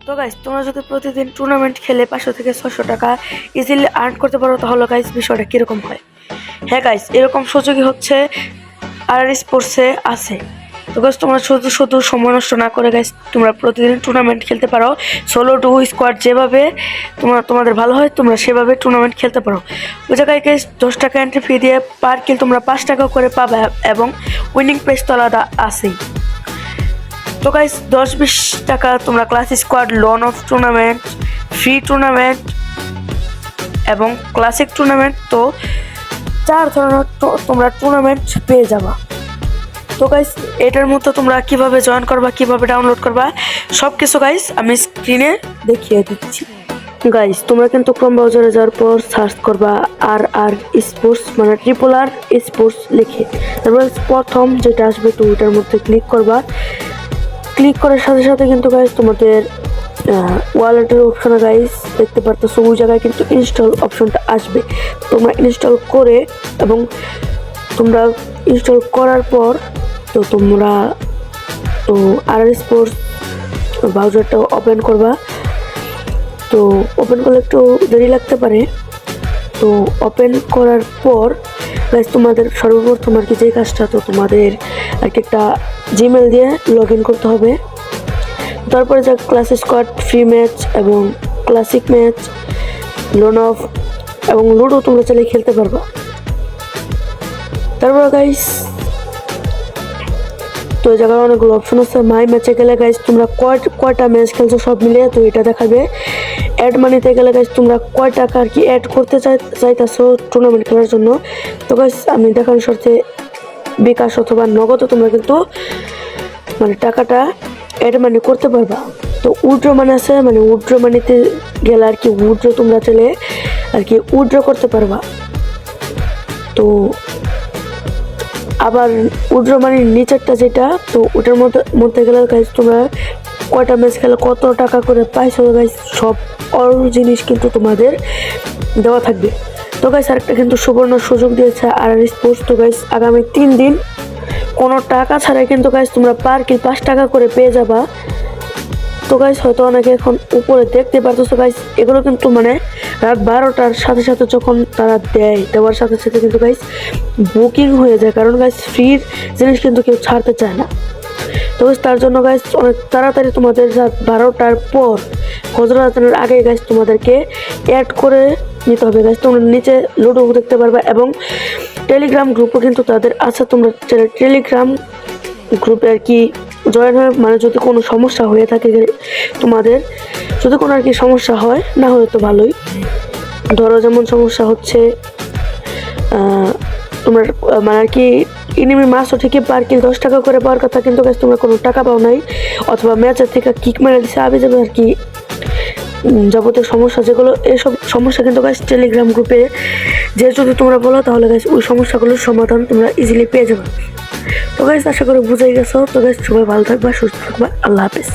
তো গাইস, তোমরা যদি প্রতিদিন টুর্নামেন্ট খেলে 500 থেকে 600 টাকা ইজিলি আর্ন করতে পারো, তাহলে গাইস বিষয়টা কিরকম হয়? হ্যাঁ গাইস, এরকম সুযোগই হচ্ছে আর স্পোর্টসে আছে। তো গাইস, তোমরা শুধু শুধু সময় নষ্ট না করে গাইস, তোমরা প্রতিদিন টুর্নামেন্ট খেলতে পারো। সোলো ডু স্কোয়াড যেভাবে তোমাদের ভালো হয়, তোমরা সেভাবে টুর্নামেন্ট খেলতে পারো। ওই জায়গায় গাইস 10 টাকা এন্ট্রি ফি দিয়ে পার কিল তোমরা 5 টাকা করে পাবে, এবং উইনিং প্রাইস তো আলাদা আছেই। তো গাইস, 10-20 টাকা তোমরা class squad, loan of tournament, free tournament এবং ক্লাসিক টুর্নামেন্ট, তো 4 ধরনের তোমরা টুর্নামেন্ট পেয়ে যাবা। তো গাইস, এটার মধ্যে তোমরা কিভাবে জয়েন করবা, কিভাবে ডাউনলোড করবা, সব কিছু গাইস আমি স্ক্রিনে দেখিয়ে দিচ্ছি। গাইস, তোমরা কিন্তু ক্রোম ব্রাউজারে যাওয়ার পর সার্চ করবা আর স্পোর্টস, মানে RRR স্পোর্টস লিখে। তারপর প্রথম যেটা আসবে তো ওটার মধ্যে ক্লিক করবা। ক্লিক করার সাথে সাথে কিন্তু গাইস তোমাদের ওয়ালেটের অপশনে গাইস দেখতে পারতেছো, ওই জায়গায় কিন্তু ইনস্টল অপশনটা আসবে। তোমরা ইনস্টল করে এবং তোমরা ইনস্টল করার পর তো তোমরা তো RR স্পোর্টস ব্রাউজারটা ওপেন করবা। তো ওপেন করলে একটু দেরি লাগতে পারে। তো ওপেন করার পর গাইস তোমাদের সর্বপ্রথম আর কি যে কাজটা, তো তোমাদের আর কি একটা জিমেল দিয়ে লগ ইন করতে হবে। তারপরে যা ক্লাস স্কোয়াড, ফ্রি ম্যাচ এবং ক্লাসিক ম্যাচ, লোন অফ এবং লুডো তোমরা চাইলে খেলতে পারবা। তারপর গাইস তো এই জায়গায় অনেকগুলো অপশন আছে। মাই ম্যাচে গেলে গাইস তোমরা কয়টা ম্যাচ খেলছো সব মিলিয়ে তো এটা দেখাবে। অ্যাড মানিতে গেলে গাইস তোমরা কয় টাকা আর কি অ্যাড করতে চাইতেছো টুর্নামেন্ট খেলার জন্য। তো গাইস, আমি দেখানোর সাথে বিকাশ অথবা নগদে তোমরা কিন্তু মানে টাকাটা অ্যাড মানি করতে পারবা। তো উইথড্র মানি আছে, মানে উইথড্র মানিতে গেলে আর কি উইথড্র তোমরা চাইলে আর কি উইথড্র করতে পারবা। তো আবার উইথড্র মানির নিচেরটা যেটা, তো ওটার মধ্যে গেলে গাইস তোমরা কয়টা ম্যাচ খেলে কত টাকা করে পাইছো গাইস, সব অল জিনিস কিন্তু তোমাদের দেওয়া থাকবে। তো গাইস, আরেকটা কিন্তু সুবর্ণ সুযোগ দিয়েছে RR স্পোর্টস। তো গাইস, আগামী 3 দিন কোনো টাকা ছাড়াই কিন্তু গাইস তোমরা পার কিল 5 টাকা করে পেয়ে যাবা। তো গাইস, হয়তো অনেকে এখন উপরে দেখতে পারতেছো গাইস, এগুলো কিন্তু মানে রাত 12টার সাথে সাথে যখন তারা দেওয়ার সাথে সাথে কিন্তু গাইস বুকিং হয়ে যায়, কারণ গাইস ফ্রির জিনিস কিন্তু কেউ ছাড়তে চায় না। তো গাইস, তার জন্য গাইস অনেক তাড়াতাড়ি তোমাদের রাত 12টার পর ফজর আজানের আগে গাইস তোমাদেরকে অ্যাড করে নিতে হবে। গাইস, তোমরা নিচে লুডো দেখতে পারবে এবং টেলিগ্রাম গ্রুপও কিন্তু তাদের আছে। তোমরা টেলিগ্রাম গ্রুপে আর কি জয়েন হয়, মানে যদি কোনো সমস্যা হয়ে থাকে তোমাদের, যদি কোনো আর কি সমস্যা হয়, না হলে তো ভালোই। ধরো যেমন সমস্যা হচ্ছে তোমার মানে আর কি এনিমি মাছও ঠিকই পার কিল 10 টাকা করে পাওয়ার কথা, কিন্তু গাইস তোমরা কোনো টাকা পাও নাই, অথবা ম্যাচের থেকে কিক মেরে দিছে আবি যাবে আর কি যাবতীয় সমস্যা যেগুলো, এইসব সমস্যা কিন্তু গাইস টেলিগ্রাম গ্রুপে যে যদি তোমরা বলো, তাহলে গাইস ওই সমস্যাগুলোর সমাধান তোমরা ইজিলি পেয়ে যাবে। তো গাইস, আশা করি বুঝাই গেছো। তো গাইস, সবাই ভালো থাকবা, সুস্থ থাকবা, আল্লাহ হাফেজ।